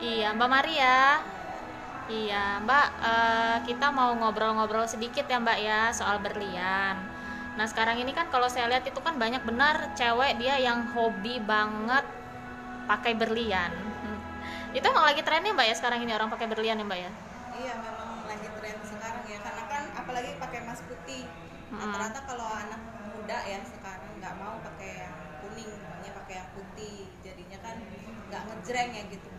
Iya, Mbak Maria. Iya, Mbak, kita mau ngobrol-ngobrol sedikit ya, Mbak ya, soal berlian. Nah, sekarang ini kan kalau saya lihat itu kan banyak benar cewek dia yang hobi banget pakai berlian. Itu emang lagi trennya, Mbak ya, sekarang ini orang pakai berlian ya, Mbak ya? Iya, memang lagi tren sekarang ya, karena kan apalagi pakai emas putih. Mm-mm. Rata-rata kalau anak muda ya sekarang nggak mau pakai yang kuning, maunya pakai yang putih. Jadinya kan nggak ngejreng ya gitu.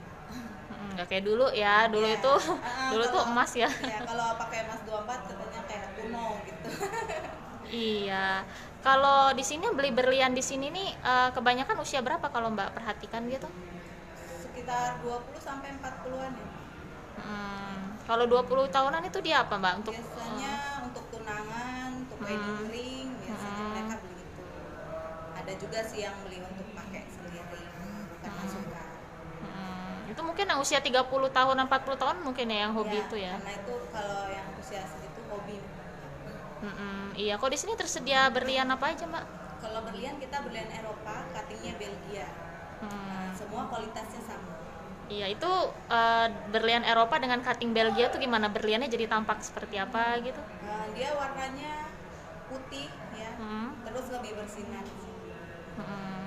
Nggak kayak dulu ya, dulu Iya, itu dulu tuh kalau emas ya. ya kalau pakai emas 24 katanya kayak kuno gitu. Iya. Kalau di sini beli berlian di sini nih kebanyakan usia berapa kalau Mbak perhatikan gitu? Sekitar 20 sampai 40-an ya. Kalau 20 tahunan itu dia apa, Mbak? Untuk Biasanya untuk tunangan, untuk wedding hmm, ring, biasanya hmm, mereka beli itu. Ada juga sih yang beli untuk pakai sendiri, karena suka. itu mungkin yang usia 30 tahun, 40 tahun mungkin ya yang hobi Ya, itu ya. karena itu kalau yang usia segitu hobi. Iya, kok di sini tersedia berlian apa aja, Mbak? Kalau berlian kita berlian Eropa, cuttingnya Belgia. Nah, Hmm, semua kualitasnya sama. iya, itu berlian Eropa dengan cutting Belgia tuh gimana? Berliannya jadi tampak seperti apa gitu? Dia warnanya putih ya, Hmm, terus lebih bersinar.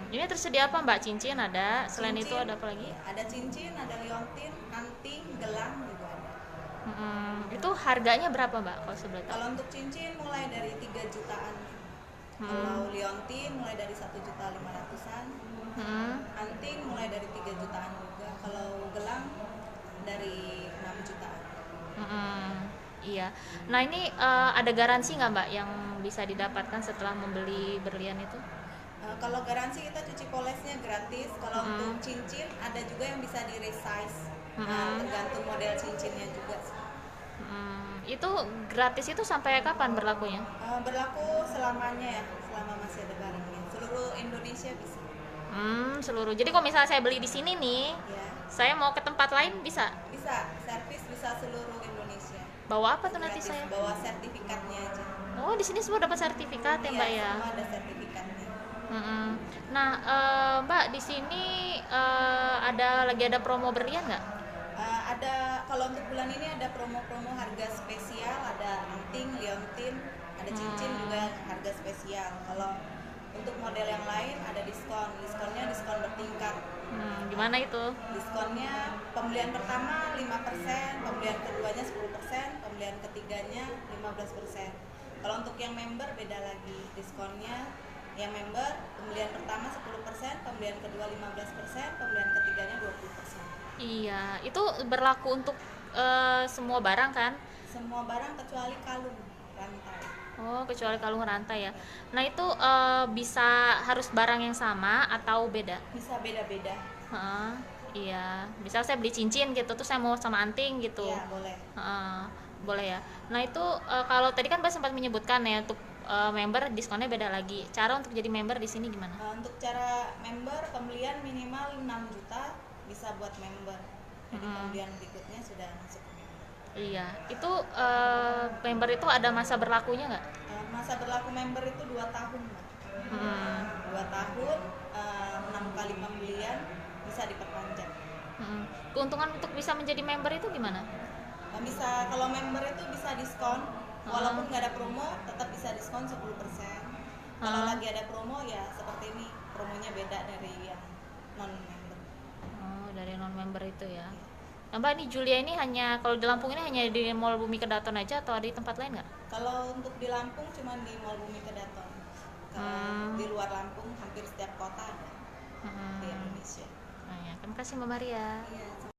Ini tersedia apa, Mbak? Cincin ada, selain itu Cincin, ada apa lagi? ya, ada cincin, ada liontin, anting, gelang juga ada. Itu harganya berapa, Mbak? Kalau sudah tahu? Kalau untuk cincin mulai dari 3 jutaan. Kalau Hmm, liontin mulai dari 1.500.000-an. hmm, Anting mulai dari 3 jutaan juga. Kalau gelang dari 6 jutaan. mm, iya. Nah ini ada garansi nggak, Mbak, yang bisa didapatkan setelah membeli berlian itu? Kalau garansi kita cuci polesnya gratis. Kalau untuk Mm-mm. cincin ada juga yang bisa di resize. Mm-mm. Tergantung model cincinnya juga. Itu gratis itu sampai kapan berlakunya? Berlaku selamanya ya, selama masih ada barangnya. Seluruh Indonesia bisa. Seluruh. Jadi kalau misalnya saya beli di sini nih, Ya, saya mau ke tempat lain bisa. bisa. Servis bisa seluruh Indonesia. Bawa apa tuh nanti Gratis, saya? bawa sertifikatnya aja. Oh, di sini semua dapat sertifikat ya, Iya, Mbak ya. semua ada sertifikatnya. Mm-mm. Nah, Mbak di sini lagi ada promo berlian nggak? Ada kalau untuk bulan ini ada promo-promo harga spesial, ada anting, liontin, ada cincin juga harga spesial. Kalau untuk model yang lain ada diskon, diskonnya diskon bertingkat. Gimana itu? Diskonnya pembelian pertama 5%, pembelian keduanya 10%, pembelian ketiganya 15%. Kalau untuk yang member beda lagi diskonnya. Yang member pembelian pertama 10%, pembelian kedua 15%, pembelian ketiganya 20%. Iya, itu berlaku untuk semua barang kan? Semua barang kecuali kalung rantai. Oh, kecuali kalung rantai ya. Nah, itu bisa harus barang yang sama atau beda? Bisa beda-beda. Heeh, iya. Misal saya beli cincin gitu, tuh saya mau sama anting gitu. Ya, boleh. Heeh, boleh ya. Nah, itu kalau tadi kan Mbak sempat menyebutkan ya untuk member diskonnya beda lagi. Cara untuk jadi member di sini gimana? Untuk cara member pembelian minimal 6 juta bisa buat member. Jadi pembelian berikutnya sudah masuk ke member. Iya, itu member itu ada masa berlakunya nggak? Masa berlaku member itu 2 tahun, Mbak. Hmm, 2 tahun, 6 kali pembelian bisa diperpanjang. Keuntungan untuk bisa menjadi member itu gimana? Bisa kalau member itu bisa diskon, Heeh, walaupun nggak ada promo tetap bisa diskon 10%. Kalau heeh. lagi ada promo ya seperti ini, promonya beda dari yang non member. Oh, dari non member itu ya. Nah, Mbak, ini Julia ini hanya kalau di Lampung ini hanya di Mall Bumi Kedaton aja atau ada di tempat lain nggak? Kalau untuk di Lampung cuma di Mall Bumi Kedaton. Kalau Hmm, di luar Lampung hampir setiap kota ada di hmm. Indonesia. Nah, ya, terima kasih Mbak Maria. Iya.